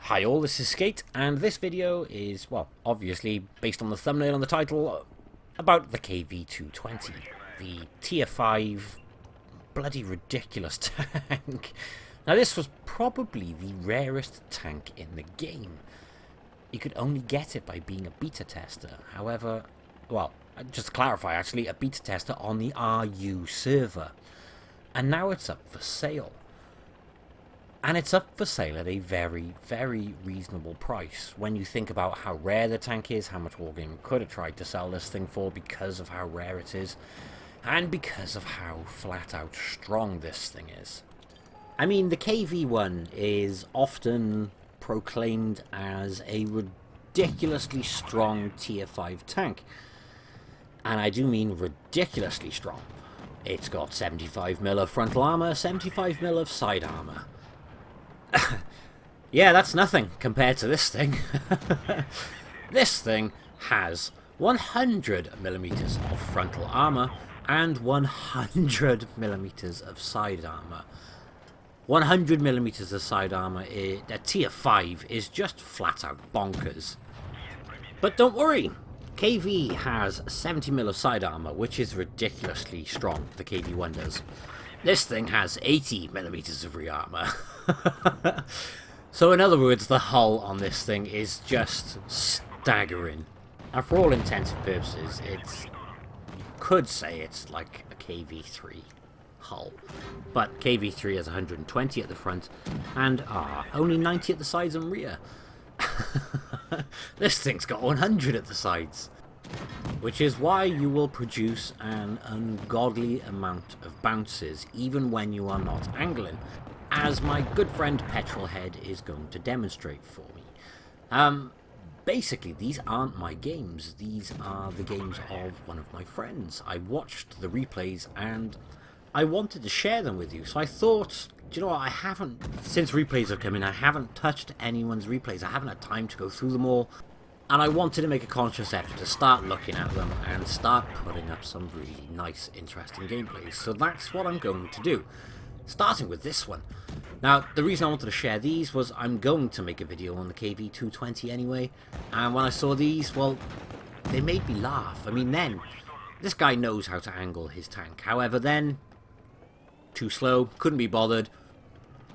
Hi all, this is Skate, and this video is, well, obviously, based on the thumbnail and the title, about the KV-220, the Tier 5 bloody ridiculous tank. Now this was probably the rarest tank in the game. You could only get it by being a beta tester. However, well, just to clarify actually, a beta tester on the RU server. And now it's up for sale. And it's up for sale at a very, very reasonable price when you think about how rare the tank is, how much Wargaming could have tried to sell this thing for because of how rare it is, and because of how flat out strong this thing is. I mean, the KV-1 is often proclaimed as a ridiculously strong Tier 5 tank. And I do mean ridiculously strong. It's got 75mm of frontal armor, 75mm of side armor. Yeah, that's nothing compared to this thing. This thing has 100mm of frontal armor and 100mm of side armor. 100mm of side armor at Tier 5 is just flat out bonkers. But don't worry, KV has 70mm of side armor, which is ridiculously strong, the KV-1 does. This thing has 80mm of rear armor. So in other words, the hull on this thing is just staggering. And for all intents and purposes, you could say it's like a KV-3 hull. But KV-3 has 120 at the front and only 90 at the sides and rear. This thing's got 100 at the sides. Which is why you will produce an ungodly amount of bounces even when you are not angling, as my good friend Petrolhead is going to demonstrate for me. Basically, these aren't my games. These are the games of one of my friends. I watched the replays and I wanted to share them with you. So I thought, do you know what, since replays have come in, I haven't touched anyone's replays. I haven't had time to go through them all. And I wanted to make a conscious effort to start looking at them and start putting up some really nice, interesting gameplays. So that's what I'm going to do. Starting with this one. Now, the reason I wanted to share these was I'm going to make a video on the KV-220 anyway. And when I saw these, well, they made me laugh. I mean, then, this guy knows how to angle his tank. However, then, too slow, couldn't be bothered.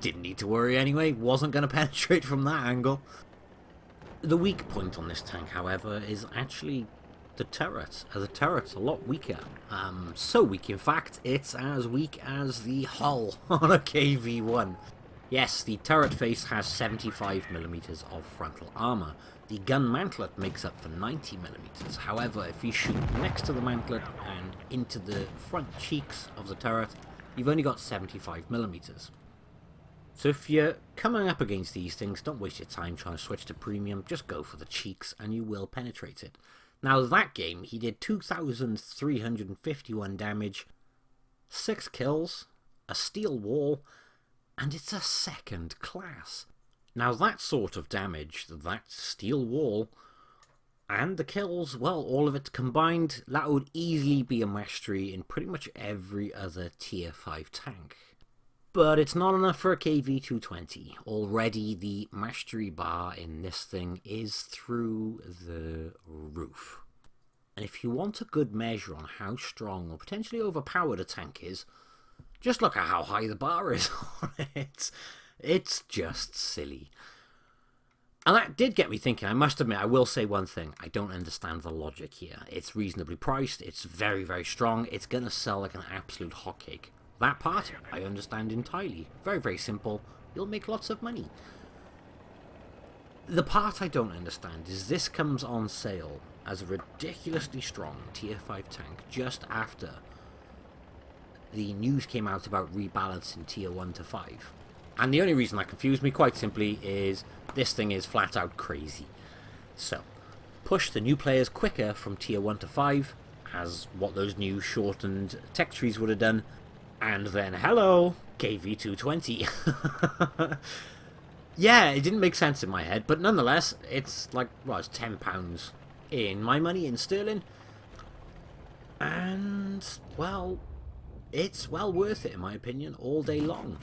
Didn't need to worry anyway, wasn't going to penetrate from that angle. The weak point on this tank, however, is actually the turret. The turret's a lot weaker. So weak, in fact, it's as weak as the hull on a KV-1. Yes, the turret face has 75mm of frontal armor. The gun mantlet makes up for 90mm. However, if you shoot next to the mantlet and into the front cheeks of the turret, you've only got 75mm. So if you're coming up against these things, don't waste your time trying to switch to premium, just go for the cheeks and you will penetrate it. Now that game, he did 2,351 damage, 6 kills, a steel wall, and it's a second class. Now that sort of damage, that steel wall, and the kills, well, all of it combined, that would easily be a mastery in pretty much every other Tier 5 tank. But it's not enough for a KV-220. Already the mastery bar in this thing is through the roof. And if you want a good measure on how strong or potentially overpowered a tank is, just look at how high the bar is on it. It's just silly. And that did get me thinking. I must admit, I will say one thing. I don't understand the logic here. It's reasonably priced. It's very, very strong. It's going to sell like an absolute hotcake. That part, I understand entirely. Very, very simple. You'll make lots of money. The part I don't understand is this comes on sale as a ridiculously strong Tier 5 tank just after the news came out about rebalancing Tier 1 to 5. And the only reason that confused me, quite simply, is this thing is flat out crazy. So, push the new players quicker from Tier 1 to 5, as what those new shortened tech trees would have done. And then, hello, KV-220. Yeah, it didn't make sense in my head, but nonetheless, it's like, well, it's £10 in my money, in sterling. And, well, it's well worth it, in my opinion, all day long.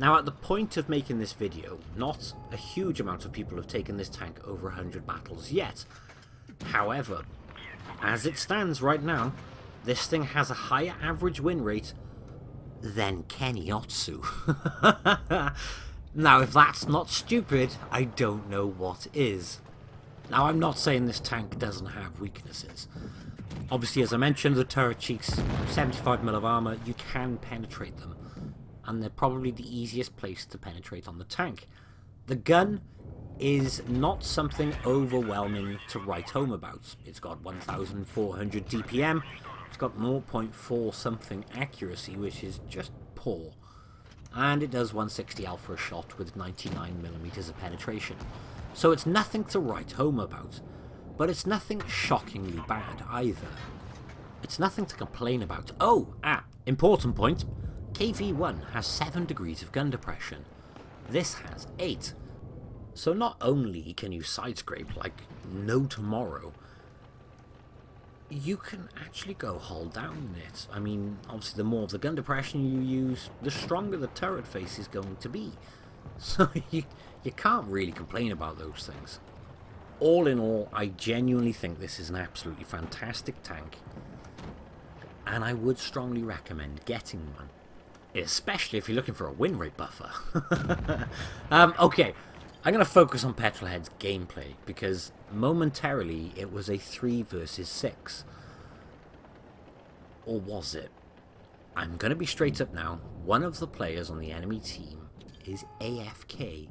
Now, at the point of making this video, not a huge amount of people have taken this tank over 100 battles yet. However, as it stands right now, this thing has a higher average win rate than Kennyotsu. Now, if that's not stupid, I don't know what is. Now, I'm not saying this tank doesn't have weaknesses. Obviously, as I mentioned, the turret cheeks, 75mm of armor, you can penetrate them. And they're probably the easiest place to penetrate on the tank. The gun is not something overwhelming to write home about. It's got 1400 DPM, it's got 0.4 something accuracy, which is just poor. And it does 160 alpha a shot with 99mm of penetration. So it's nothing to write home about, but it's nothing shockingly bad either. It's nothing to complain about. Important point. KV-1 has 7 degrees of gun depression. This has 8. So not only can you side scrape like no tomorrow, you can actually go hull down it. I mean, obviously the more of the gun depression you use, the stronger the turret face is going to be. So you can't really complain about those things. All in all, I genuinely think this is an absolutely fantastic tank, and I would strongly recommend getting one. Especially if you're looking for a win rate buffer. Okay, I'm going to focus on Petrolhead's gameplay, because momentarily it was a 3 versus 6. Or was it? I'm going to be straight up now. One of the players on the enemy team is AFK,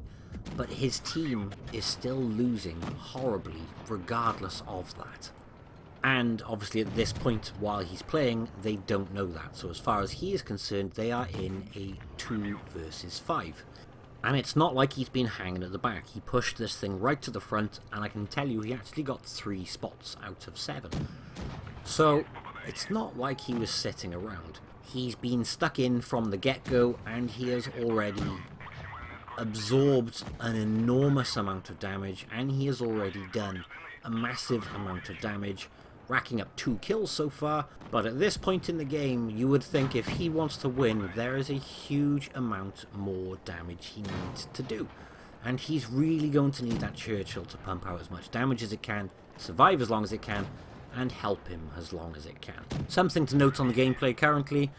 but his team is still losing horribly regardless of that. And obviously at this point while he's playing, they don't know that. So as far as he is concerned, they are in a 2 versus 5. And it's not like he's been hanging at the back. He pushed this thing right to the front, and I can tell you he actually got 3 spots out of 7. So it's not like he was sitting around. He's been stuck in from the get-go, and he has already absorbed an enormous amount of damage, and he has already done a massive amount of damage, racking up 2 kills so far. But at this point in the game, you would think if he wants to win, there is a huge amount more damage he needs to do. And he's really going to need that Churchill to pump out as much damage as it can, survive as long as it can, and help him as long as it can. Something to note on the gameplay currently,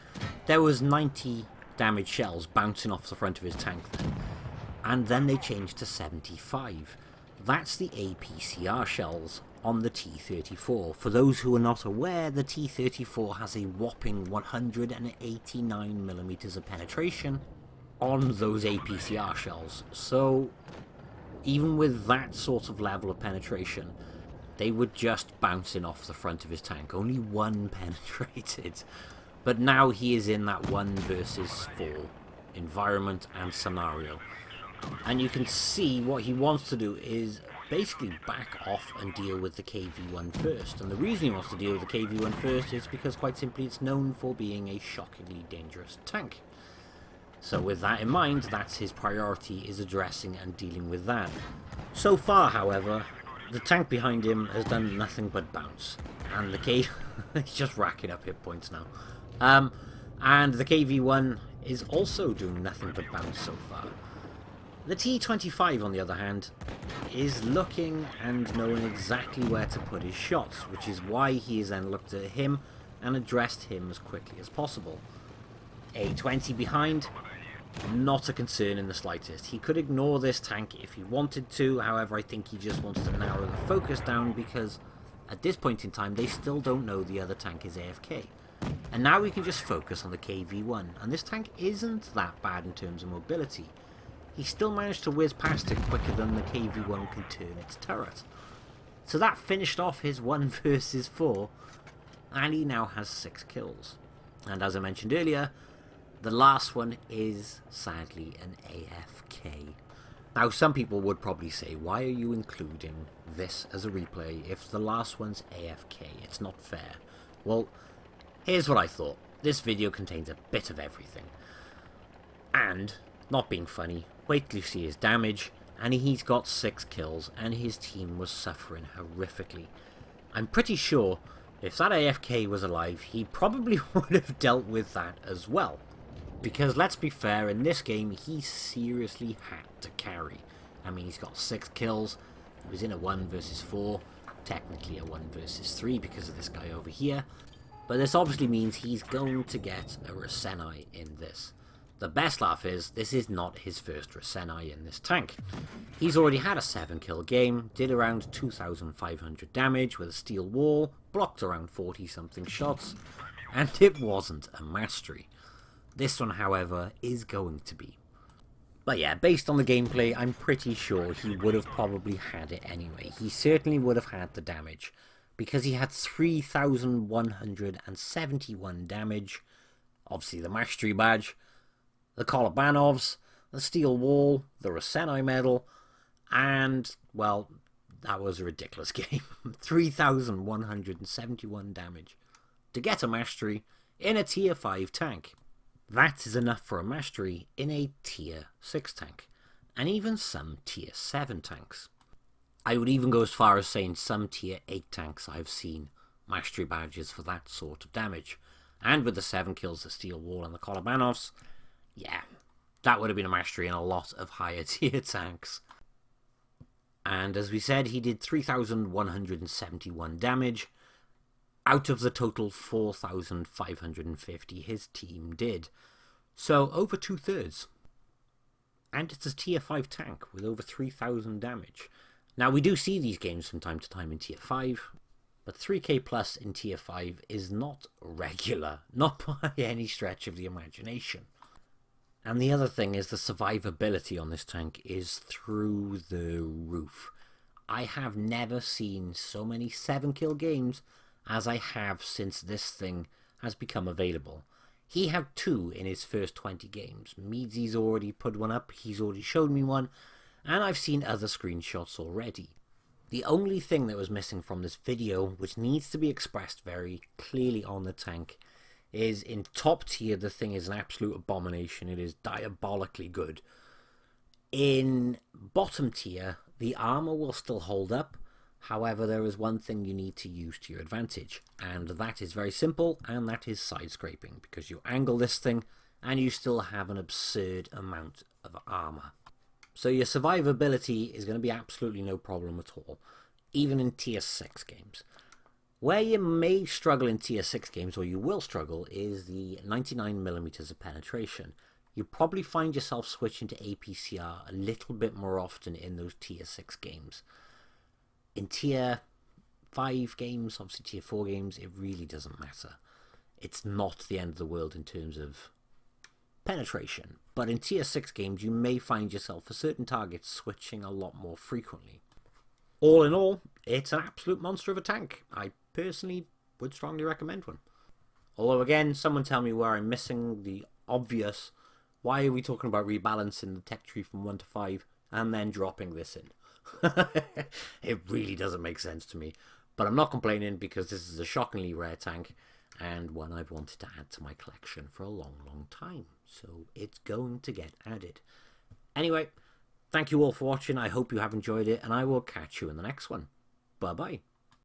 there was 90 damage shells bouncing off the front of his tank then, and then they changed to 75. That's the APCR shells on the T-34. For those who are not aware, the T-34 has a whopping 189mm of penetration on those APCR shells. So even with that sort of level of penetration, they were just bouncing off the front of his tank. Only 1 penetrated. But now he is in that 1 versus 4 environment and scenario. And you can see what he wants to do is basically back off and deal with the KV-1 first. And the reason he wants to deal with the KV-1 first is because, quite simply, it's known for being a shockingly dangerous tank. So with that in mind, that's his priority, is addressing and dealing with that. So far, however, the tank behind him has done nothing but bounce. And the he's just racking up hit points now. And the KV-1 is also doing nothing but bounce so far. The T-25, on the other hand, is looking and knowing exactly where to put his shots, which is why he has then looked at him and addressed him as quickly as possible. A-20 behind, not a concern in the slightest. He could ignore this tank if he wanted to, however I think he just wants to narrow the focus down because at this point in time they still don't know the other tank is AFK. And now we can just focus on the KV-1, and this tank isn't that bad in terms of mobility. He still managed to whiz past it quicker than the KV-1 can turn its turret. So that finished off his 1 versus 4, and he now has 6 kills. And as I mentioned earlier, the last one is sadly an AFK. Now some people would probably say, why are you including this as a replay if the last one's AFK? It's not fair. Well, here's what I thought. This video contains a bit of everything. And, not being funny, wait till you see his damage, and he's got 6 kills, and his team was suffering horrifically. I'm pretty sure if that AFK was alive, he probably would have dealt with that as well. Because let's be fair, in this game he seriously had to carry. I mean, he's got 6 kills, he was in a 1 versus 4, technically a 1 versus 3 because of this guy over here, but this obviously means he's going to get a Rasenai in this. The best laugh is, this is not his first Rasenai in this tank. He's already had a 7 kill game, did around 2,500 damage with a steel wall, blocked around 40 something shots, and it wasn't a mastery. This one, however, is going to be. But yeah, based on the gameplay, I'm pretty sure he would have probably had it anyway. He certainly would have had the damage, because he had 3,171 damage, obviously the mastery badge, the Kolobanovs, the steel wall, the Rasenai medal, and, well, that was a ridiculous game. 3,171 damage to get a mastery in a tier 5 tank. That is enough for a mastery in a tier 6 tank, and even some tier 7 tanks. I would even go as far as saying some tier 8 tanks I've seen mastery badges for that sort of damage. And with the 7 kills, the steel wall and the Kolobanovs, yeah, that would have been a mastery in a lot of higher tier tanks. And as we said, he did 3,171 damage, out of the total 4,550 his team did. So over 2/3. And it's a tier 5 tank with over 3,000 damage. Now we do see these games from time to time in tier 5, but 3k plus in tier 5 is not regular, not by any stretch of the imagination. And the other thing is the survivability on this tank is through the roof. I have never seen so many 7 kill games as I have since this thing has become available. He had 2 in his first 20 games. Meadsy's already put one up, he's already showed me one, and I've seen other screenshots already. The only thing that was missing from this video, which needs to be expressed very clearly on the tank, is in top tier the thing is an absolute abomination. It is diabolically good. In bottom tier, the armor will still hold up. However, there is one thing you need to use to your advantage, and that is very simple, and that is side scraping, because you angle this thing and you still have an absurd amount of armor. So your survivability is going to be absolutely no problem at all, even in tier 6 games. Where you may struggle in tier 6 games, or you will struggle, is the 99mm of penetration. You probably find yourself switching to APCR a little bit more often in those tier 6 games. In tier 5 games, obviously tier 4 games, it really doesn't matter. It's not the end of the world in terms of penetration. But in tier 6 games, you may find yourself for certain targets switching a lot more frequently. All in all, it's an absolute monster of a tank. I personally would strongly recommend one. Although again, someone tell me where I'm missing the obvious. Why are we talking about rebalancing the tech tree from 1 to 5 and then dropping this in? It really doesn't make sense to me, but I'm not complaining because this is a shockingly rare tank and one I've wanted to add to my collection for a long time, so it's going to get added. Anyway, thank you all for watching. I hope you have enjoyed it, and I will catch you in the next one. Bye bye.